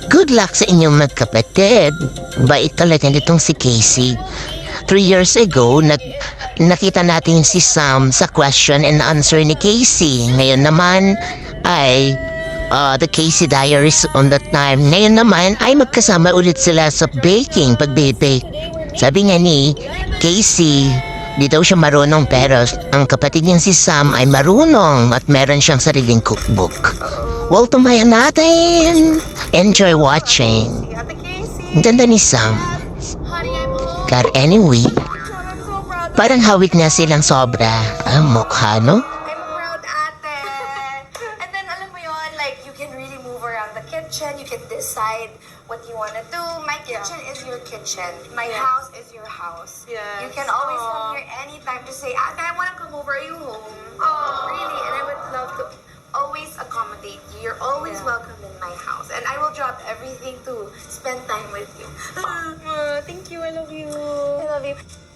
Good luck sa inyong magkapatid. Bait talaga nitong si Casey. 3 years ago, nakita natin si Sam sa question and answer ni Casey. Ngayon naman ay The Casey Diaries on that time. Ngayon naman ay magkasama ulit sila sa baking, pag-bake. Sabi nga ni Casey, di daw siya marunong pero ang kapatid niyang si Sam ay marunong at meron siyang sariling cookbook. Well, tumayan natin. Enjoy watching. Ate Casey. Ang ganda ni Sam. Honey, I'm home. But anyway, I'm so proud of parang hawig na silang sobra. Ang mukha, no? I'm proud ate. And then alam mo yon, like you can really move around the kitchen. You can decide what you want to do. My kitchen is your kitchen. My house is your house. Yes. You can always come here anytime to say, ate, I want to come over. Are you home? Really? And I would love to always accommodate you. You're always welcome in my house. And I will drop everything to spend time with you. Thank you. I love you. I love you.